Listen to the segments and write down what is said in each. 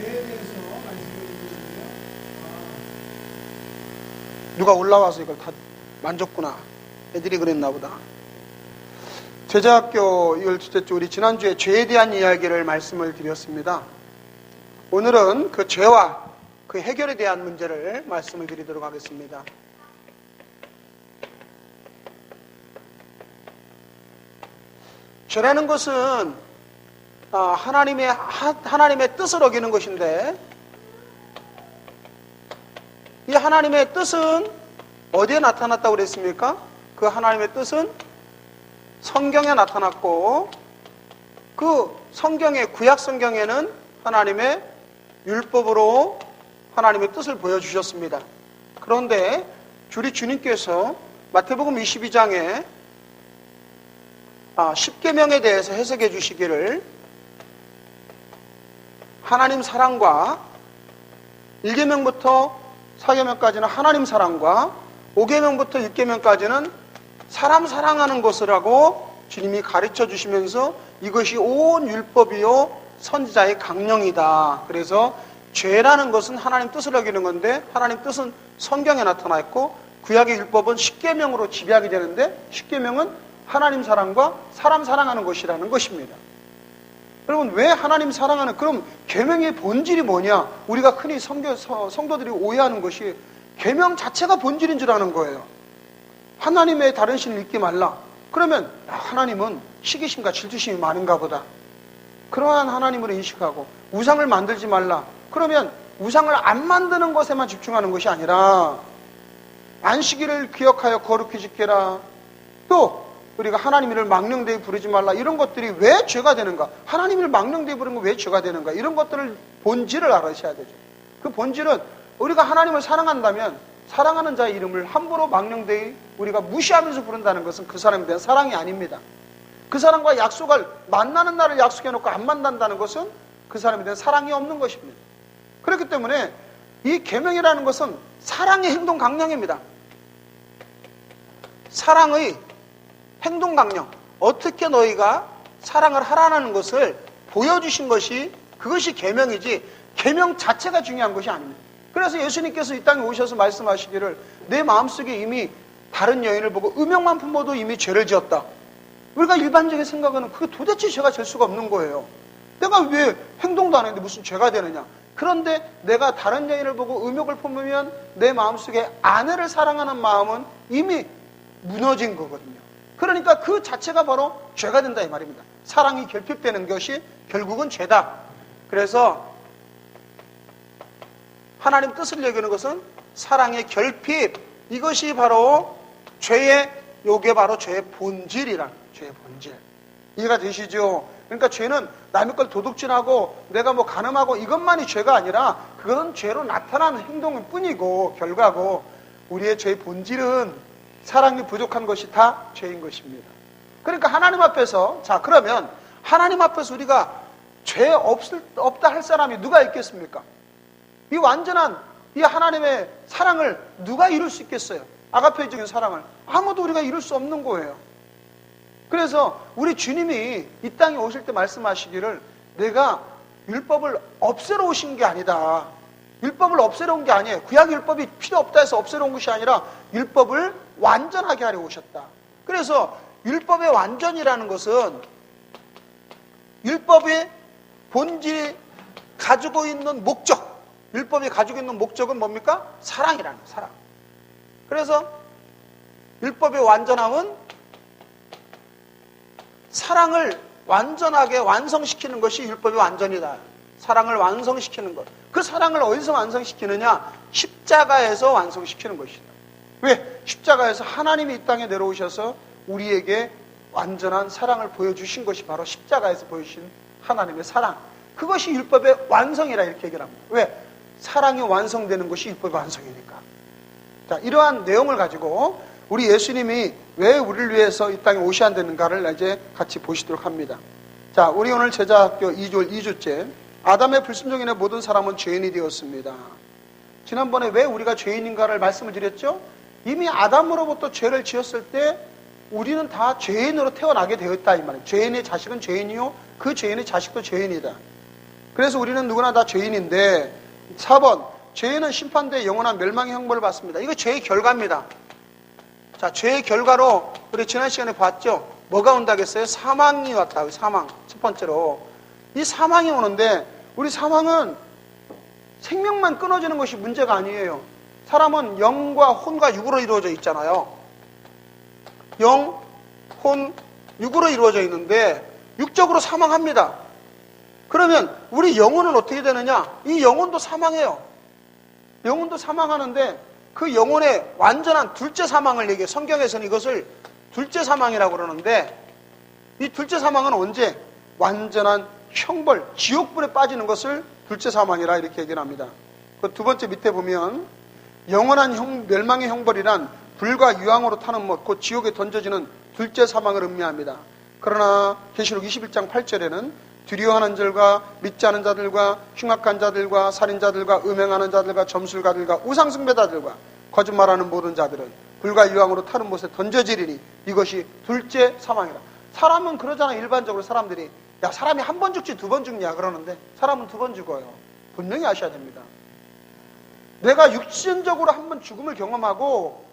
죄에 대해서 말씀을 드리는데요. 누가 올라와서 이걸 다 만졌구나. 애들이 그랬나 보다. 제자학교 12째 우리 지난주에 죄에 대한 이야기를 말씀을 드렸습니다. 오늘은 그 죄와 그 해결에 대한 문제를 말씀을 드리도록 하겠습니다. 죄라는 것은 하나님의 뜻을 어기는 것인데, 이 하나님의 뜻은 어디에 나타났다고 그랬습니까? 그 하나님의 뜻은 성경에 나타났고, 그 성경의 구약 성경에는 하나님의 율법으로 하나님의 뜻을 보여주셨습니다. 그런데 우리 주님께서 마태복음 22장에 10계명에 대해서 해석해 주시기를, 하나님 사랑과 1계명부터 4계명까지는 하나님 사랑과 5계명부터 6계명까지는 사람 사랑하는 것이라고 주님이 가르쳐 주시면서 이것이 온 율법이요 선지자의 강령이다. 그래서 죄라는 것은 하나님 뜻을 어기는 건데, 하나님 뜻은 성경에 나타나 있고, 구약의 율법은 10계명으로 지배하게 되는데, 10계명은 하나님 사랑과 사람 사랑하는 것이라는 것입니다. 여러분, 왜 하나님 사랑하는, 그럼 계명의 본질이 뭐냐? 우리가 흔히 성도들이 오해하는 것이 계명 자체가 본질인 줄 아는 거예요. 하나님의 다른 신을 믿지 말라. 그러면 하나님은 시기심과 질투심이 많은가 보다. 그러한 하나님으로 인식하고, 우상을 만들지 말라. 그러면 우상을 안 만드는 것에만 집중하는 것이 아니라 안식일을 기억하여 거룩히 지켜라. 또 우리가 하나님 이름을 망령되이 부르지 말라. 이런 것들이 왜 죄가 되는가? 하나님 이름을 망령되이 부르는 건 왜 죄가 되는가? 이런 것들을 본질을 알아셔야 되죠. 그 본질은 우리가 하나님을 사랑한다면 사랑하는 자의 이름을 함부로 망령되이 우리가 무시하면서 부른다는 것은 그 사람에 대한 사랑이 아닙니다. 그 사람과 약속을, 만나는 날을 약속해놓고 안 만난다는 것은 그 사람에 대한 사랑이 없는 것입니다. 그렇기 때문에 이 계명이라는 것은 사랑의 행동 강령입니다. 사랑의 행동 강령, 어떻게 너희가 사랑을 하라는 것을 보여주신 것이, 그것이 계명이지 계명 자체가 중요한 것이 아닙니다. 그래서 예수님께서 이 땅에 오셔서 말씀하시기를, 내 마음속에 이미 다른 여인을 보고 음욕만 품어도 이미 죄를 지었다. 우리가 일반적인 생각은 그게 도대체 죄가 될 수가 없는 거예요. 내가 왜 행동도 안 했는데 무슨 죄가 되느냐. 그런데 내가 다른 여인을 보고 음욕을 품으면 내 마음속에 아내를 사랑하는 마음은 이미 무너진 거거든요. 그러니까 그 자체가 바로 죄가 된다 이 말입니다. 사랑이 결핍되는 것이 결국은 죄다. 그래서 하나님 뜻을 여기는 것은 사랑의 결핍, 이것이 바로 죄의, 요게 바로 죄의 본질이란, 죄의 본질. 이해가 되시죠? 그러니까 죄는 남의 걸 도둑질하고 내가 뭐 간음하고 이것만이 죄가 아니라 그건 죄로 나타나는 행동일 뿐이고 결과고, 우리의 죄의 본질은 사랑이 부족한 것이 다 죄인 것입니다. 그러니까 하나님 앞에서, 자 그러면 하나님 앞에서 우리가 죄 없다 할 사람이 누가 있겠습니까? 이 완전한 이 하나님의 사랑을 누가 이룰 수 있겠어요? 아가페적인 사랑을 아무도 우리가 이룰 수 없는 거예요. 그래서 우리 주님이 이 땅에 오실 때 말씀하시기를, 내가 율법을 없애러 오신 게 아니다. 율법을 없애러 온 게 아니에요. 구약 율법이 필요 없다 해서 없애러 온 것이 아니라 율법을 완전하게 하려 오셨다. 그래서 율법의 완전이라는 것은 율법의 본질이 가지고 있는 목적, 율법이 가지고 있는 목적은 뭡니까? 사랑이라는 거예요. 사랑. 그래서 율법의 완전함은 사랑을 완전하게 완성시키는 것이 율법의 완전이다. 사랑을 완성시키는 것. 그 사랑을 어디서 완성시키느냐? 십자가에서 완성시키는 것이다. 왜? 십자가에서 하나님이 이 땅에 내려오셔서 우리에게 완전한 사랑을 보여주신 것이 바로 십자가에서 보여주신 하나님의 사랑. 그것이 율법의 완성이라 이렇게 얘기를 합니다. 왜? 사랑이 완성되는 것이 율법의 완성이니까. 자, 이러한 내용을 가지고 우리 예수님이 왜 우리를 위해서 이 땅에 오셔야 되는가를 이제 같이 보시도록 합니다. 자, 우리 오늘 제자학교 2주째, 아담의 불순종에 인해 모든 사람은 죄인이 되었습니다. 지난번에 왜 우리가 죄인인가를 말씀을 드렸죠? 이미 아담으로부터 죄를 지었을 때 우리는 다 죄인으로 태어나게 되었다 이 말이에요. 죄인의 자식은 죄인이요, 그 죄인의 자식도 죄인이다. 그래서 우리는 누구나 다 죄인인데 4번 죄인은 심판대 영원한 멸망의 형벌을 받습니다. 이거 죄의 결과입니다. 자, 죄의 결과로 우리 지난 시간에 봤죠. 뭐가 온다겠어요? 사망이 왔다. 사망. 첫 번째로 이 사망이 오는데 우리 사망은 생명만 끊어지는 것이 문제가 아니에요. 사람은 영과 혼과 육으로 이루어져 있잖아요. 영, 혼, 육으로 이루어져 있는데 육적으로 사망합니다. 그러면 우리 영혼은 어떻게 되느냐? 이 영혼도 사망해요. 영혼도 사망하는데 그 영혼의 완전한 둘째 사망을 얘기해요. 성경에서는 이것을 둘째 사망이라고 그러는데 이 둘째 사망은 언제? 완전한 형벌, 지옥불에 빠지는 것을 둘째 사망이라 이렇게 얘기를 합니다. 그 두 번째 밑에 보면 영원한 멸망의 형벌이란 불과 유황으로 타는 못, 곧 지옥에 던져지는 둘째 사망을 의미합니다. 그러나 계시록 21장 8절에는 두려워하는 자들과 믿지 않은 자들과 흉악한 자들과 살인자들과 음행하는 자들과 점술가들과 우상숭배자들과 거짓말하는 모든 자들은 불과 유황으로 타는 못에 던져지리니 이것이 둘째 사망이라. 사람은 그러잖아요. 일반적으로 사람들이 야, 사람이 한 번 죽지 두 번 죽냐 그러는데 사람은 두 번 죽어요. 분명히 아셔야 됩니다. 내가 육신적으로 한 번 죽음을 경험하고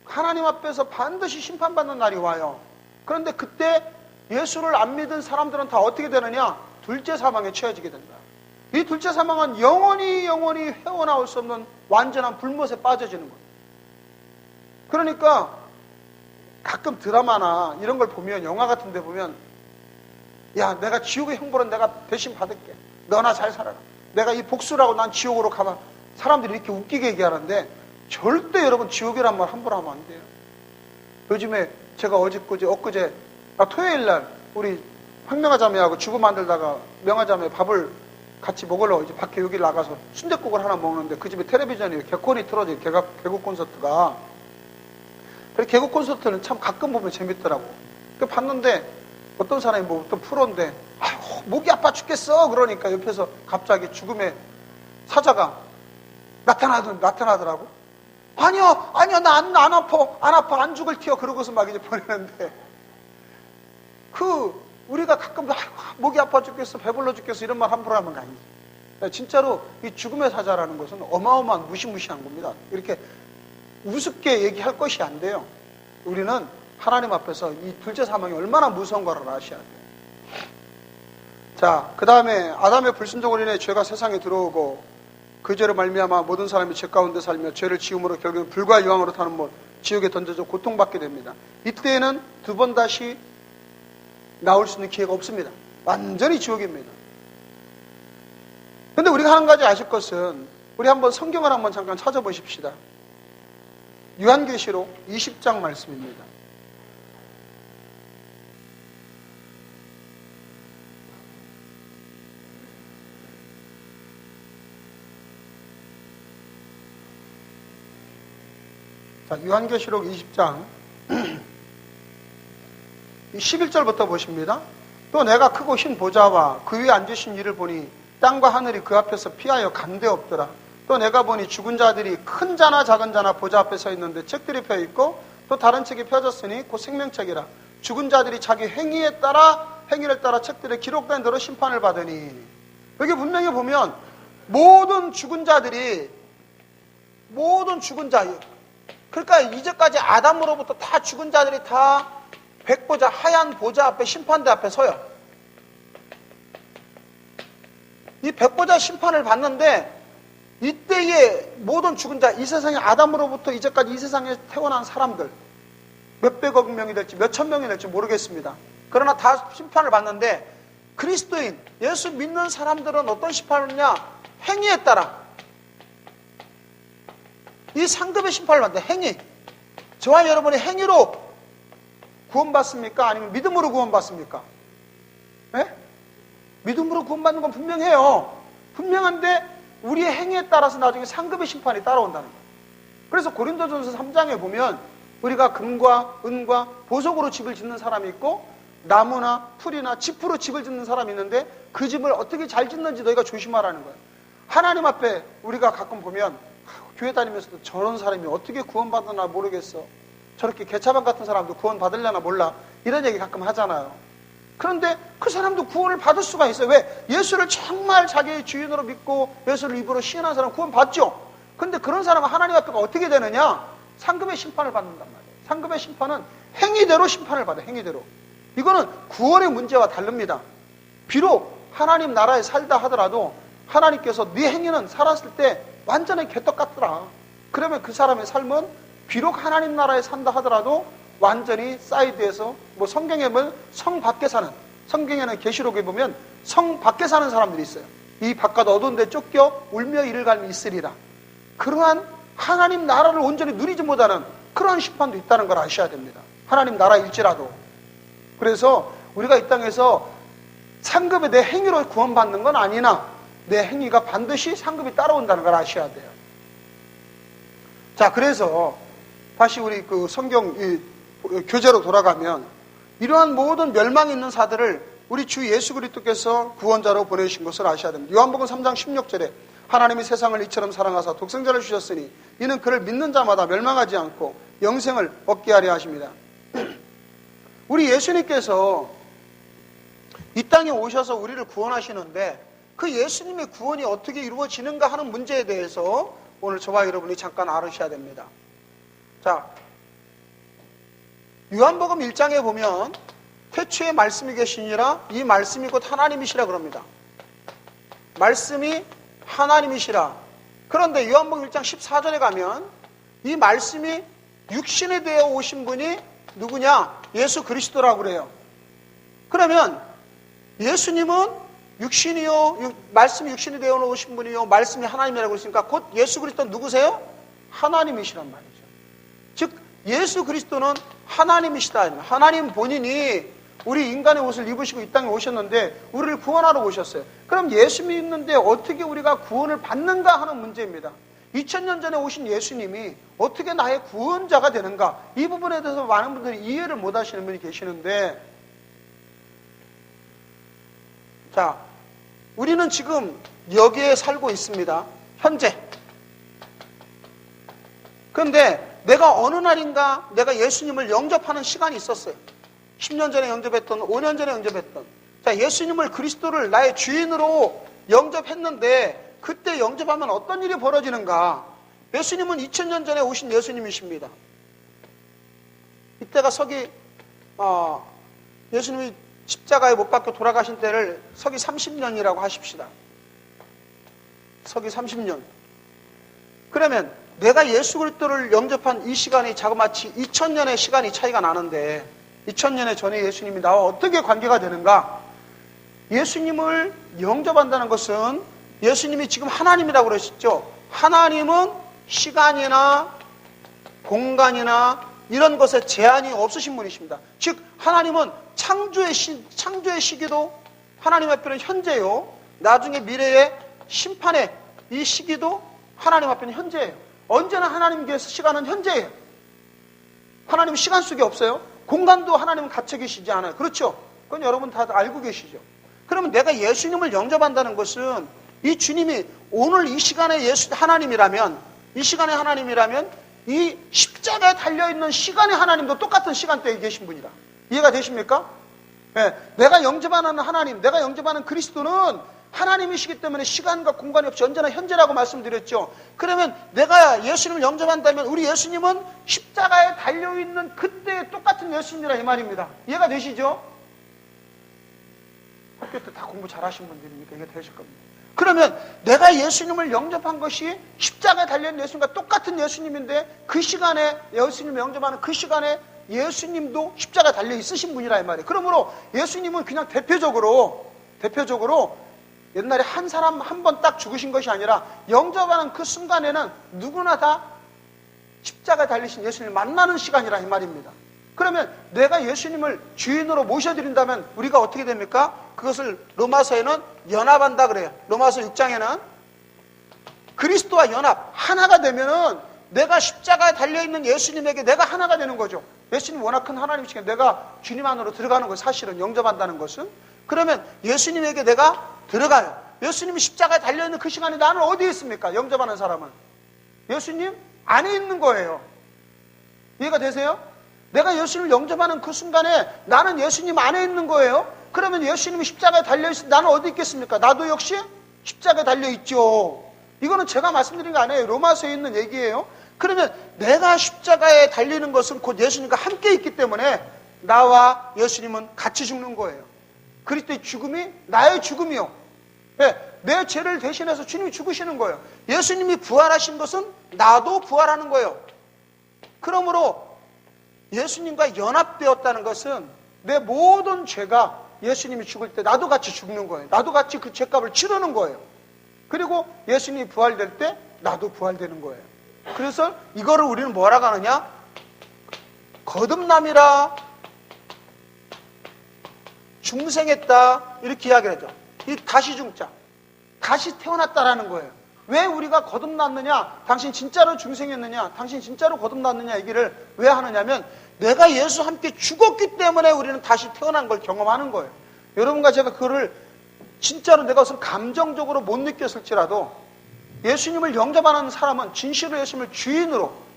하나님 앞에서 반드시 심판받는 날이 와요. 그런데 그때 예수를 안 믿은 사람들은 다 어떻게 되느냐? 둘째 사망에 처해지게 된다. 이 둘째 사망은 영원히 헤어나올 수 없는 완전한 불못에 빠져지는 거예요. 그러니까 가끔 드라마나 이런 걸 보면, 영화 같은 데 보면 야, 내가 지옥의 형벌은 내가 대신 받을게. 너나 잘 살아라. 내가 이 복수라고 난 지옥으로 가면 사람들이 이렇게 웃기게 얘기하는데 절대 여러분 지옥이란 말 함부로 하면 안 돼요. 요즘에 제가 엊그제 토요일 날 우리 황명아자매하고 주부 만들다가 명아자매 밥을 같이 먹으려고 이제 밖에 여기 나가서 순댓국을 하나 먹는데 그 집에 텔레비전이 개콘이 틀어져요. 개국 콘서트가. 그래서 개국 콘서트는 참 가끔 보면 재밌더라고. 그 봤는데 어떤 사람이 뭐 어떤 프로인데 아유, 목이 아파 죽겠어 그러니까 옆에서 갑자기 죽음의 사자가 나타나더라고. 아니요 나 안 아파 안 죽을 티요 그러고서 막 이제 보내는데 우리가 가끔 목이 아파 죽겠어 배불러 죽겠어 이런 말 함부로 하는 거 아니지. 진짜로 이 죽음의 사자라는 것은 어마어마한 무시무시한 겁니다. 이렇게 우습게 얘기할 것이 안 돼요. 우리는 하나님 앞에서 이 둘째 사망이 얼마나 무서운 거를 아셔야 돼요. 자, 그 다음에 아담의 불순종으로 인해 죄가 세상에 들어오고 그 죄로 말미암아 모든 사람이 죄 가운데 살며 죄를 지음으로 결국은 불과 유황으로 타는 못 지옥에 던져져 고통받게 됩니다. 이때에는 두 번 다시 나올 수 있는 기회가 없습니다. 완전히 지옥입니다. 그런데 우리가 한 가지 아실 것은 우리 한번 성경을 한번 잠깐 찾아보십시다. 요한계시록 20장 말씀입니다. 자, 요한계시록 20장 11절부터 보십니다. 또 내가 크고 흰 보좌와 그 위에 앉으신 이를 보니 땅과 하늘이 그 앞에서 피하여 간데 없더라. 또 내가 보니 죽은 자들이 큰 자나 작은 자나 보좌 앞에 서 있는데 책들이 펴 있고 또 다른 책이 펴졌으니 곧 생명책이라. 죽은 자들이 자기 행위를 따라 책들에 기록된 대로 심판을 받으니. 여기 분명히 보면 모든 죽은 자 그러니까 이제까지 아담으로부터 다 죽은 자들이 다 백보자 하얀 보좌 앞에 심판대 앞에 서요. 이 백보자 심판을 받는데 이때의 모든 죽은 자, 이 세상에 아담으로부터 이제까지 이 세상에 태어난 사람들 몇백억 명이 될지 몇천 명이 될지 모르겠습니다. 그러나 다 심판을 받는데 그리스도인, 예수 믿는 사람들은 어떤 심판을 하느냐? 행위에 따라 이 상급의 심판을 받는다. 행위. 저와 여러분이 행위로 구원받습니까? 아니면 믿음으로 구원받습니까? 네? 믿음으로 구원받는 건 분명해요. 분명한데 우리의 행위에 따라서 나중에 상급의 심판이 따라온다는 거예요. 그래서 고린도전서 3장에 보면 우리가 금과 은과 보석으로 집을 짓는 사람이 있고 나무나 풀이나 짚으로 집을 짓는 사람이 있는데 그 집을 어떻게 잘 짓는지 너희가 조심하라는 거예요. 하나님 앞에 우리가 가끔 보면 교회 다니면서도 저런 사람이 어떻게 구원받으나 모르겠어. 저렇게 개차반 같은 사람도 구원받으려나 몰라. 이런 얘기 가끔 하잖아요. 그런데 그 사람도 구원을 받을 수가 있어요. 왜? 예수를 정말 자기의 주인으로 믿고 예수를 입으로 시인한 사람 구원 받죠. 근데 그런 사람은 하나님 앞에 어떻게 되느냐? 상급의 심판을 받는단 말이에요. 상급의 심판은 행위대로 심판을 받아요. 행위대로. 이거는 구원의 문제와 다릅니다. 비록 하나님 나라에 살다 하더라도 하나님께서 네 행위는 살았을 때 완전히 개떡 같더라. 그러면 그 사람의 삶은 비록 하나님 나라에 산다 하더라도 완전히 사이드에서 성경에 보면 성 밖에 사는, 성경에는 계시록에 보면 성 밖에 사는 사람들이 있어요. 이 바깥 어두운 데 쫓겨 울며 이를 갈미 있으리라. 그러한 하나님 나라를 온전히 누리지 못하는 그러한 심판도 있다는 걸 아셔야 됩니다. 하나님 나라일지라도. 그래서 우리가 이 땅에서 상급에 내 행위로 구원받는 건 아니나 내 행위가 반드시 상급이 따라온다는 걸 아셔야 돼요. 자, 그래서 다시 우리 그 성경 교재로 돌아가면 이러한 모든 멸망이 있는 자들을 우리 주 예수 그리스도께서 구원자로 보내신 것을 아셔야 됩니다. 요한복음 3장 16절에 하나님이 세상을 이처럼 사랑하사 독생자를 주셨으니 이는 그를 믿는 자마다 멸망하지 않고 영생을 얻게 하려 하십니다. 우리 예수님께서 이 땅에 오셔서 우리를 구원하시는데 그 예수님의 구원이 어떻게 이루어지는가 하는 문제에 대해서 오늘 저와 여러분이 잠깐 알으셔야 됩니다. 자, 요한복음 1장에 보면 태초에 말씀이 계시니라 이 말씀이 곧 하나님이시라 그럽니다. 말씀이 하나님이시라. 그런데 요한복음 1장 14절에 가면 이 말씀이 육신이 되어 오신 분이 누구냐? 예수 그리스도라고 그래요. 그러면 예수님은 육신이요, 말씀이 육신이 되어 오신 분이요, 말씀이 하나님이라고 했으니까 곧 예수 그리스도는 누구세요? 하나님이시란 말이죠. 즉 예수 그리스도는 하나님이시다. 하나님 본인이 우리 인간의 옷을 입으시고 이 땅에 오셨는데 우리를 구원하러 오셨어요. 그럼 예수 믿는데 어떻게 우리가 구원을 받는가 하는 문제입니다. 2000년 전에 오신 예수님이 어떻게 나의 구원자가 되는가, 이 부분에 대해서 많은 분들이 이해를 못 하시는 분이 계시는데, 자, 우리는 지금 여기에 살고 있습니다. 현재. 그런데 내가 어느 날인가 내가 예수님을 영접하는 시간이 있었어요. 10년 전에 영접했던, 5년 전에 영접했던. 자, 예수님을 그리스도를 나의 주인으로 영접했는데 그때 영접하면 어떤 일이 벌어지는가? 예수님은 2000년 전에 오신 예수님이십니다. 이때가 예수님이 십자가에 못 박혀 돌아가신 때를 서기 30년이라고 하십시다. 서기 30년. 그러면 내가 예수 그리스도를 영접한 이 시간이 자그마치 2000년의 시간이 차이가 나는데 2000년의 전에 예수님이 나와 어떻게 관계가 되는가? 예수님을 영접한다는 것은 예수님이 지금 하나님이라고 그러셨죠. 하나님은 시간이나 공간이나 이런 것에 제한이 없으신 분이십니다. 즉 하나님은 창조의 시기도 하나님 앞에는 현재요. 나중에 미래의 심판의 이 시기도 하나님 앞에는 현재예요. 언제나 하나님께서 시간은 현재예요. 하나님은 시간 속에 없어요. 공간도 하나님은 갇혀 계시지 않아요. 그렇죠? 그건 여러분 다 알고 계시죠. 그러면 내가 예수님을 영접한다는 것은 이 주님이 오늘 이 시간에 하나님이라면 이 십자가에 달려있는 시간의 하나님도 똑같은 시간대에 계신 분이다. 이해가 되십니까? 네, 내가 영접하는 하나님, 내가 영접하는 그리스도는 하나님이시기 때문에 시간과 공간이 없이 언제나 현재라고 말씀드렸죠. 그러면 내가 예수님을 영접한다면 우리 예수님은 십자가에 달려있는 그때의 똑같은 예수님이라 이 말입니다. 이해가 되시죠? 학교 때 다 공부 잘하신 분들이니까 이해 되실 겁니다. 그러면 내가 예수님을 영접한 것이 십자가에 달려있는 예수님과 똑같은 예수님인데 그 시간에 예수님을 영접하는 그 시간에 예수님도 십자가에 달려 있으신 분이라 이 말이에요. 그러므로 예수님은 그냥 대표적으로 옛날에 한 사람 한 번 딱 죽으신 것이 아니라 영접하는 그 순간에는 누구나 다 십자가에 달리신 예수님을 만나는 시간이라 이 말입니다. 그러면 내가 예수님을 주인으로 모셔드린다면 우리가 어떻게 됩니까? 그것을 로마서에는 연합한다 그래요. 로마서 6장에는 그리스도와 연합, 하나가 되면은 내가 십자가에 달려있는 예수님에게 내가 하나가 되는 거죠. 예수님 워낙 큰 하나님이시니까 내가 주님 안으로 들어가는 거 사실은 영접한다는 것은. 그러면 예수님에게 내가 들어가요. 예수님이 십자가에 달려있는 그 시간에 나는 어디에 있습니까? 영접하는 사람은. 예수님 안에 있는 거예요. 이해가 되세요? 내가 예수님을 영접하는 그 순간에 나는 예수님 안에 있는 거예요. 그러면 예수님이 십자가에 달려있을 때 나는 어디 있겠습니까? 나도 역시 십자가에 달려있죠. 이거는 제가 말씀드린 거 아니에요. 로마서에 있는 얘기예요. 그러면 내가 십자가에 달리는 것은 곧 예수님과 함께 있기 때문에 나와 예수님은 같이 죽는 거예요. 그리스도의 죽음이 나의 죽음이요. 내 죄를 대신해서 주님이 죽으시는 거예요. 예수님이 부활하신 것은 나도 부활하는 거예요. 그러므로 예수님과 연합되었다는 것은 내 모든 죄가 예수님이 죽을 때 나도 같이 죽는 거예요. 나도 같이 그 죄값을 치르는 거예요. 그리고 예수님이 부활될 때 나도 부활되는 거예요. 그래서 이거를 우리는 뭐라고 하느냐? 거듭남이라, 중생했다, 이렇게 이야기를 하죠. 이 다시 중자, 다시 태어났다라는 거예요. 왜 우리가 거듭났느냐? 당신 진짜로 중생했느냐? 당신 진짜로 거듭났느냐? 얘기를 왜 하느냐면 내가 예수와 함께 죽었기 때문에 우리는 다시 태어난 걸 경험하는 거예요. 여러분과 제가 그거를 진짜로 내가 그것을 감정적으로 못 느꼈을지라도 예수님을 영접하는 사람은 진실로 예수님을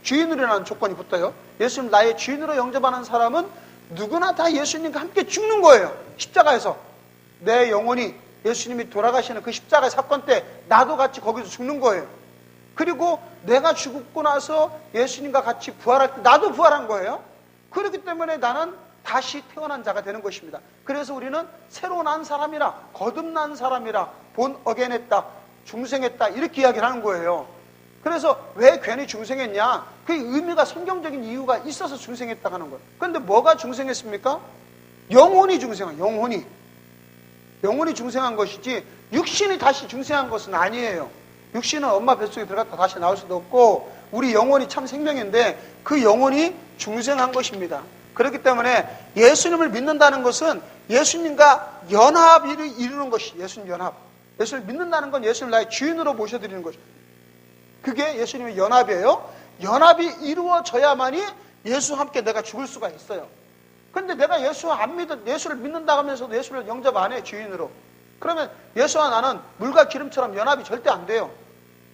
주인으로라는 조건이 붙어요. 예수님 나의 주인으로 영접하는 사람은 누구나 다 예수님과 함께 죽는 거예요. 십자가에서 내 영혼이 예수님이 돌아가시는 그 십자가의 사건 때 나도 같이 거기서 죽는 거예요. 그리고 내가 죽고 나서 예수님과 같이 부활할 때 나도 부활한 거예요. 그렇기 때문에 나는 다시 태어난 자가 되는 것입니다. 그래서 우리는 새로 난 사람이라, 거듭난 사람이라, 본 어게인했다, 중생했다, 이렇게 이야기를 하는 거예요. 그래서 왜 괜히 중생했냐? 그 의미가 성경적인 이유가 있어서 중생했다고 하는 거예요. 그런데 뭐가 중생했습니까? 영혼이 중생한, 영혼이 중생한 것이지 육신이 다시 중생한 것은 아니에요. 육신은 엄마 뱃속에 들어갔다 다시 나올 수도 없고 우리 영혼이 참 생명인데 그 영혼이 중생한 것입니다. 그렇기 때문에 예수님을 믿는다는 것은 예수님과 연합을 이루는 것이 예수님 연합. 예수님을 믿는다는 건 예수님을 나의 주인으로 모셔드리는 것입니다. 그게 예수님의 연합이에요. 연합이 이루어져야만이 예수와 함께 내가 죽을 수가 있어요. 근데 내가 예수를 믿는다 하면서도 예수를 영접 안 해, 주인으로. 그러면 예수와 나는 물과 기름처럼 연합이 절대 안 돼요.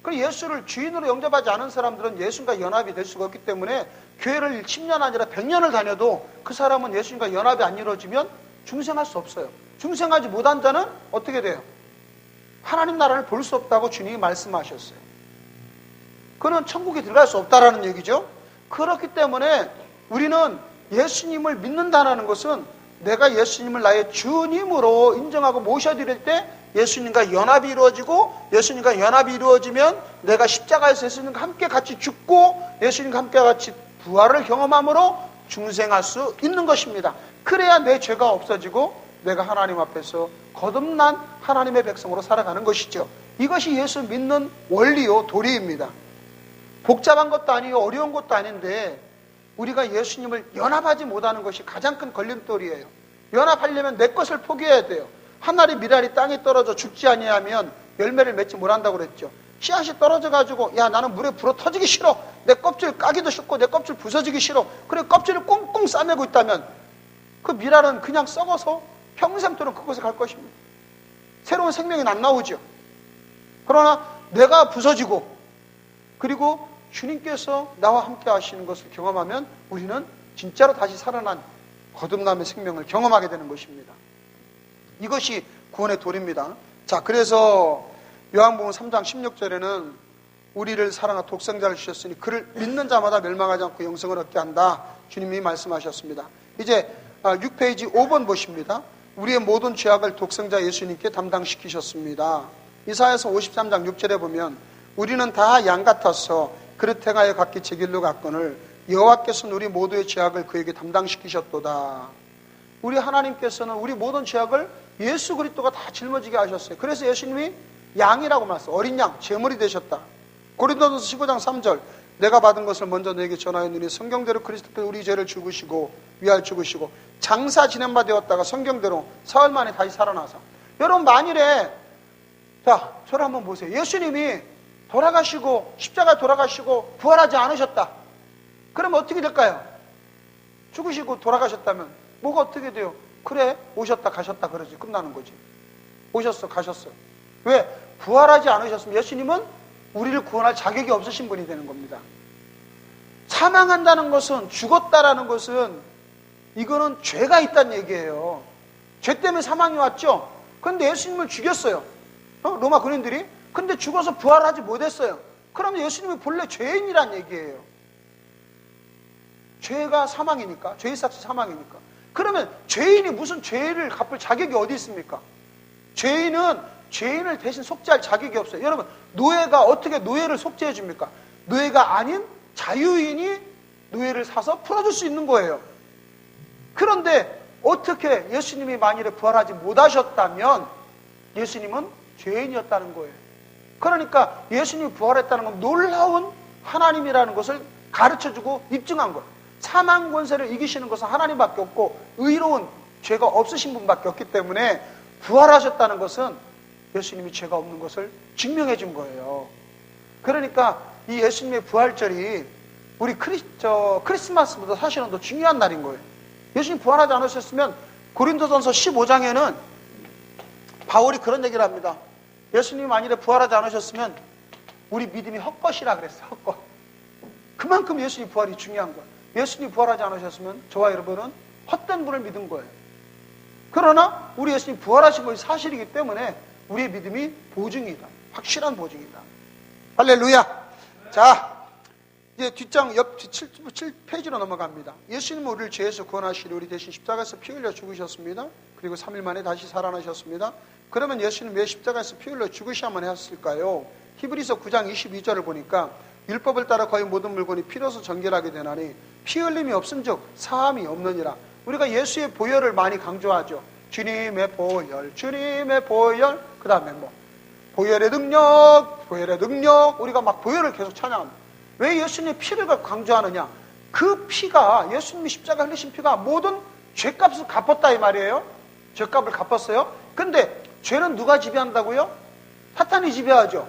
그리고 예수를 주인으로 영접하지 않은 사람들은 예수님과 연합이 될 수가 없기 때문에 교회를 10년 아니라 100년을 다녀도 그 사람은 예수님과 연합이 안 이루어지면 중생할 수 없어요. 중생하지 못한 자는 어떻게 돼요? 하나님 나라를 볼 수 없다고 주님이 말씀하셨어요. 그는 천국에 들어갈 수 없다라는 얘기죠. 그렇기 때문에 우리는 예수님을 믿는다는 것은 내가 예수님을 나의 주님으로 인정하고 모셔드릴 때 예수님과 연합이 이루어지고 예수님과 연합이 이루어지면 내가 십자가에서 예수님과 함께 같이 죽고 예수님과 함께 같이 부활을 경험함으로 중생할 수 있는 것입니다. 그래야 내 죄가 없어지고 내가 하나님 앞에서 거듭난 하나님의 백성으로 살아가는 것이죠. 이것이 예수 믿는 원리요 도리입니다. 복잡한 것도 아니고 어려운 것도 아닌데 우리가 예수님을 연합하지 못하는 것이 가장 큰 걸림돌이에요. 연합하려면 내 것을 포기해야 돼요. 한 알의 밀알이 땅에 떨어져 죽지 아니하면 열매를 맺지 못한다고 그랬죠. 씨앗이 떨어져가지고 야 나는 물에 불어 터지기 싫어. 내 껍질 까기도 싫고 내 껍질 부서지기 싫어. 그래 껍질을 꽁꽁 싸매고 있다면 그 밀알은 그냥 썩어서 평생토록 그곳에 갈 것입니다. 새로운 생명이 안 나오죠. 그러나 내가 부서지고 그리고 주님께서 나와 함께 하시는 것을 경험하면 우리는 진짜로 다시 살아난 거듭남의 생명을 경험하게 되는 것입니다. 이것이 구원의 도리입니다. 자, 그래서 요한복음 3장 16절에는 우리를 사랑하 독생자를 주셨으니 그를 믿는 자마다 멸망하지 않고 영생을 얻게 한다. 주님이 말씀하셨습니다. 이제 6페이지 5번 보십니다. 우리의 모든 죄악을 독생자 예수님께 담당시키셨습니다. 이사야서 53장 6절에 보면 우리는 다 양 같아서 그릇 행하여 각기 제 길로 갔거늘 여호와께서는 우리 모두의 죄악을 그에게 담당시키셨도다. 우리 하나님께서는 우리 모든 죄악을 예수 그리스도가 다 짊어지게 하셨어요. 그래서 예수님이 양이라고 말했어요. 어린 양, 제물이 되셨다. 고린도전서 15장 3절 내가 받은 것을 먼저 너에게 전하였느니 성경대로 그리스도께서 우리 죄를 죽으시고 위하여 죽으시고 장사 지낸 바 되었다가 성경대로 사흘 만에 다시 살아나서 여러분 만일에 자 저를 한번 보세요. 예수님이 돌아가시고 십자가에 돌아가시고 부활하지 않으셨다. 그러면 어떻게 될까요? 죽으시고 돌아가셨다면 뭐가 어떻게 돼요? 그래 오셨다 가셨다 그러지 끝나는 거지. 오셨어 가셨어. 왜? 부활하지 않으셨으면 예수님은 우리를 구원할 자격이 없으신 분이 되는 겁니다. 사망한다는 것은 죽었다라는 것은 이거는 죄가 있다는 얘기예요. 죄 때문에 사망이 왔죠. 그런데 예수님을 죽였어요. 로마 군인들이. 근데 죽어서 부활하지 못했어요. 그러면 예수님이 본래 죄인이란 얘기예요. 죄가 사망이니까. 죄의 삭시 사망이니까. 그러면 죄인이 무슨 죄를 갚을 자격이 어디 있습니까? 죄인은 죄인을 대신 속죄할 자격이 없어요. 여러분, 노예가 어떻게 노예를 속죄해 줍니까? 노예가 아닌 자유인이 노예를 사서 풀어줄 수 있는 거예요. 그런데 어떻게 예수님이 만일에 부활하지 못하셨다면 예수님은 죄인이었다는 거예요. 그러니까 예수님이 부활했다는 건 놀라운 하나님이라는 것을 가르쳐주고 입증한 거예요. 사망 권세를 이기시는 것은 하나님밖에 없고 의로운 죄가 없으신 분밖에 없기 때문에 부활하셨다는 것은 예수님이 죄가 없는 것을 증명해 준 거예요. 그러니까 이 예수님의 부활절이 우리 크리스마스보다 사실은 더 중요한 날인 거예요. 예수님 부활하지 않으셨으면 고린도전서 15장에는 바울이 그런 얘기를 합니다. 예수님이 만일에 부활하지 않으셨으면 우리 믿음이 헛것이라 그랬어요. 헛것. 그만큼 예수님 부활이 중요한 거예요. 예수님이 부활하지 않으셨으면 저와 여러분은 헛된 분을 믿은 거예요. 그러나 우리 예수님 부활하신 것이 사실이기 때문에 우리의 믿음이 보증이다. 확실한 보증이다. 할렐루야. 자, 이제 뒷장 옆 7페이지로 넘어갑니다. 예수님은 우리를 죄에서 구원하시려 우리 대신 십자가에서 피 흘려 죽으셨습니다. 그리고 3일 만에 다시 살아나셨습니다. 그러면 예수님 왜 십자가에서 피 흘려 죽으셔야만 했을까요? 히브리서 9장 22절을 보니까 율법을 따라 거의 모든 물건이 피로서 정결하게 되나니 피 흘림이 없은즉 사함이 없느니라. 우리가 예수의 보혈을 많이 강조하죠. 주님의 보혈, 주님의 보혈. 그 다음에 보혈의 능력, 보혈의 능력. 우리가 막 보혈을 계속 찬양합니다. 왜 예수님의 피를 강조하느냐? 그 피가, 예수님이 십자가 흘리신 피가 모든 죄값을 갚았다 이 말이에요. 죄값을 갚았어요. 근데 죄는 누가 지배한다고요? 사탄이 지배하죠.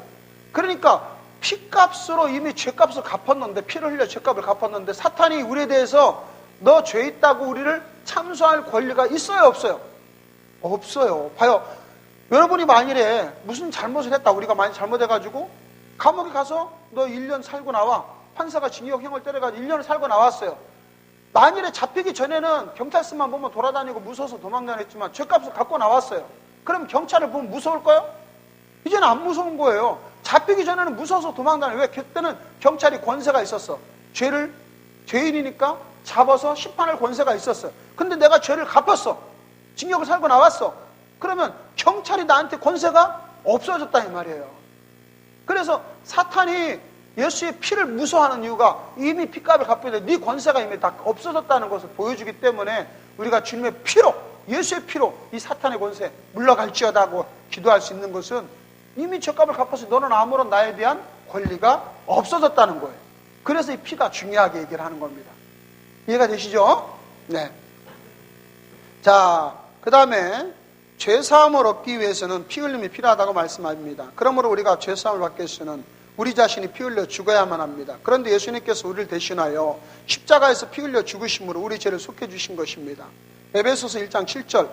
그러니까 피값으로 이미 죄값을 갚았는데, 피를 흘려 죄값을 갚았는데 사탄이 우리에 대해서 너 죄 있다고 우리를 참소할 권리가 있어요, 없어요? 없어요. 봐요. 여러분이 만일에 무슨 잘못을 했다, 우리가 많이 잘못해가지고 감옥에 가서 너 1년 살고 나와. 판사가 징역형을 때려가지고 1년을 살고 나왔어요. 만일에 잡히기 전에는 경찰서만 보면 돌아다니고 무서워서 도망다녔지만 죄값을 갖고 나왔어요. 그럼 경찰을 보면 무서울까요? 이제는 안 무서운 거예요. 잡히기 전에는 무서워서 도망다녀요. 왜? 그때는 경찰이 권세가 있었어. 죄인이니까 잡아서 심판할 권세가 있었어요. 근데 내가 죄를 갚았어. 징역을 살고 나왔어. 그러면 경찰이 나한테 권세가 없어졌다 이 말이에요. 그래서 사탄이 예수의 피를 무서워하는 이유가 이미 피값을 갚았는데 네 권세가 이미 다 없어졌다는 것을 보여주기 때문에 우리가 주님의 피로, 예수의 피로 이 사탄의 권세 물러갈지어다 하고 기도할 수 있는 것은 이미 죄값을 갚아서 너는 아무런 나에 대한 권리가 없어졌다는 거예요. 그래서 이 피가 중요하게 얘기를 하는 겁니다. 이해가 되시죠? 네. 자, 그 다음에 죄사함을 얻기 위해서는 피 흘림이 필요하다고 말씀합니다. 그러므로 우리가 죄사함을 받기 위해서는 우리 자신이 피 흘려 죽어야만 합니다. 그런데 예수님께서 우리를 대신하여 십자가에서 피 흘려 죽으심으로 우리 죄를 속해 주신 것입니다. 에베소서 1장 7절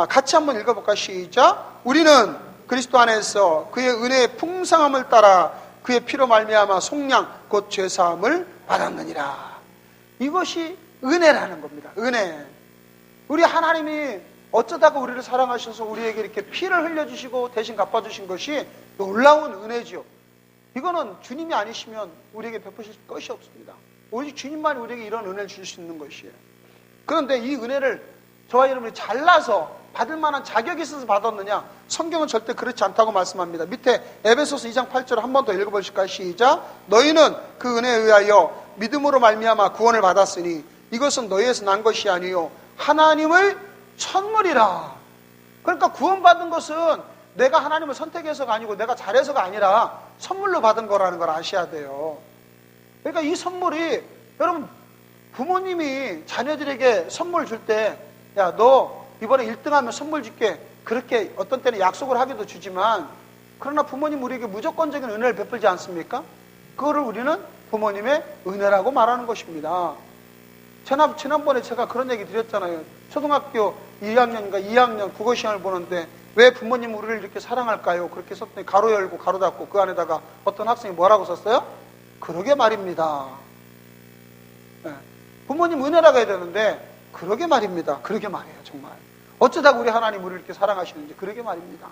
같이 한번 읽어볼까? 시작. 우리는 그리스도 안에서 그의 은혜의 풍성함을 따라 그의 피로 말미암아 속량 곧 죄사함을 받았느니라. 이것이 은혜라는 겁니다. 은혜. 우리 하나님이 어쩌다가 우리를 사랑하셔서 우리에게 이렇게 피를 흘려주시고 대신 갚아주신 것이 놀라운 은혜죠. 이거는 주님이 아니시면 우리에게 베푸실 것이 없습니다. 오직 주님만이 우리에게 이런 은혜를 주실 수 있는 것이에요. 그런데 이 은혜를 저와 여러분이 잘나서 받을 만한 자격이 있어서 받았느냐? 성경은 절대 그렇지 않다고 말씀합니다. 밑에 에베소서 2장 8절을 한 번 더 읽어보실까요? 시작. 너희는 그 은혜에 의하여 믿음으로 말미암아 구원을 받았으니 이것은 너희에서 난 것이 아니요 하나님의 선물이라. 그러니까 구원받은 것은 내가 하나님을 선택해서가 아니고 내가 잘해서가 아니라 선물로 받은 거라는 걸 아셔야 돼요. 그러니까 이 선물이, 여러분 부모님이 자녀들에게 선물 줄 때 야, 너 이번에 1등하면 선물 줄게, 그렇게 어떤 때는 약속을 하기도 주지만, 그러나 부모님 우리에게 무조건적인 은혜를 베풀지 않습니까? 그거를 우리는 부모님의 은혜라고 말하는 것입니다. 지난번에 제가 그런 얘기 드렸잖아요. 초등학교 1학년인가 2학년 국어 시험을 보는데 왜 부모님 우리를 이렇게 사랑할까요? 그렇게 썼더니 가로 열고 가로 닫고 그 안에다가 어떤 학생이 뭐라고 썼어요? 그러게 말입니다. 네. 부모님 은혜라고 해야 되는데 그러게 말입니다. 그러게 말이에요. 정말 어쩌다가 우리 하나님 우리를 이렇게 사랑하시는지, 그러게 말입니다.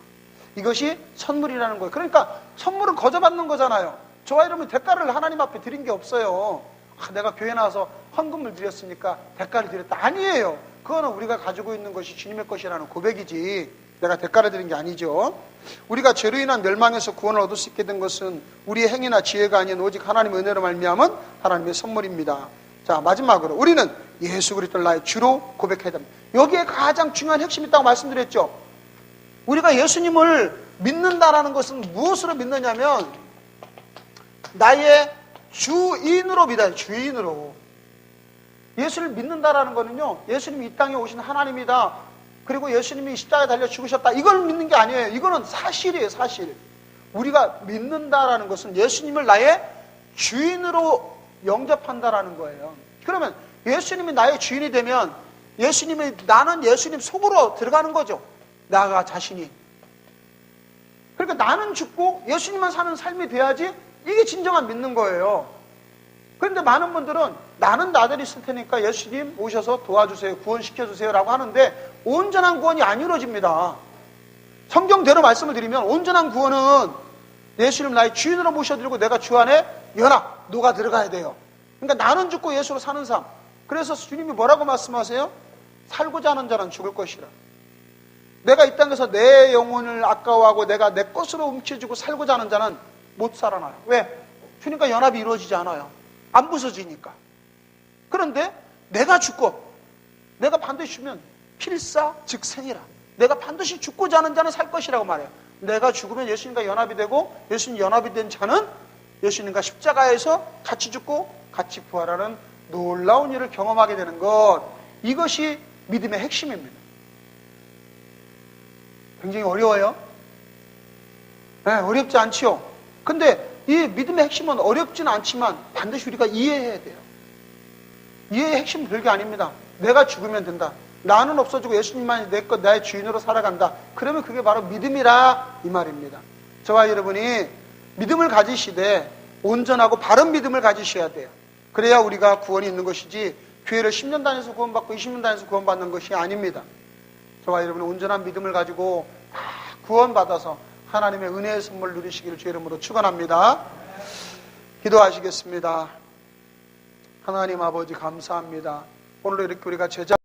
이것이 선물이라는 거예요. 그러니까 선물은 거저 받는 거잖아요. 저와 여러분 대가를 하나님 앞에 드린 게 없어요. 내가 교회 나와서 헌금을 드렸으니까 대가를 드렸다. 아니에요. 그거는 우리가 가지고 있는 것이 주님의 것이라는 고백이지, 내가 대가를 드린 게 아니죠. 우리가 죄로 인한 멸망에서 구원을 얻을 수 있게 된 것은 우리의 행위나 지혜가 아닌 오직 하나님의 은혜로 말미암은 하나님의 선물입니다. 자, 마지막으로 우리는 예수 그리스도를 나의 주로 고백해야 됩니다. 여기에 가장 중요한 핵심이 있다고 말씀드렸죠. 우리가 예수님을 믿는다라는 것은 무엇으로 믿느냐면 나의 주인으로 믿어요. 주인으로. 예수를 믿는다라는 것은요, 예수님이 이 땅에 오신 하나님이다, 그리고 예수님이 십자가에 달려 죽으셨다, 이걸 믿는 게 아니에요. 이거는 사실이에요. 사실. 우리가 믿는다라는 것은 예수님을 나의 주인으로 영접한다라는 거예요. 그러면 예수님이 나의 주인이 되면 나는 예수님 속으로 들어가는 거죠. 나가 자신이. 그러니까 나는 죽고 예수님만 사는 삶이 돼야지 이게 진정한 믿는 거예요. 그런데 많은 분들은 나는 나대로 있을 테니까 예수님 오셔서 도와주세요, 구원시켜주세요 라고 하는데 온전한 구원이 안 이루어집니다. 성경대로 말씀을 드리면 온전한 구원은 예수님 나의 주인으로 모셔드리고 내가 주 안에 연합, 녹아 들어가야 돼요. 그러니까 나는 죽고 예수로 사는 삶. 그래서 주님이 뭐라고 말씀하세요? 살고자 하는 자는 죽을 것이라. 내가 이 땅에서 내 영혼을 아까워하고 내가 내 것으로 움켜쥐고 살고자 하는 자는 못 살아나요. 왜? 주님과 연합이 이루어지지 않아요. 안 부서지니까. 그런데 내가 죽고 내가 반드시 죽으면 필사 즉 생이라. 내가 반드시 죽고자 하는 자는 살 것이라고 말해요. 내가 죽으면 예수님과 연합이 되고 예수님 연합이 된 자는 예수님과 십자가에서 같이 죽고 같이 부활하는 놀라운 일을 경험하게 되는 것. 이것이 믿음의 핵심입니다. 굉장히 어려워요. 네, 어렵지 않지요. 근데 이 믿음의 핵심은 어렵지는 않지만 반드시 우리가 이해해야 돼요. 이해의 핵심은 별게 아닙니다. 내가 죽으면 된다. 나는 없어지고 예수님만이 내 것, 나의 주인으로 살아간다. 그러면 그게 바로 믿음이라 이 말입니다. 저와 여러분이 믿음을 가지시되 온전하고 바른 믿음을 가지셔야 돼요. 그래야 우리가 구원이 있는 것이지 교회를 10년 다녀서 구원받고 20년 다녀서 구원받는 것이 아닙니다. 저와 여러분은 온전한 믿음을 가지고 다 구원받아서 하나님의 은혜의 선물 누리시기를 주의 이름으로 축원합니다. 기도하시겠습니다. 하나님 아버지 감사합니다. 오늘 이렇게 우리가 제자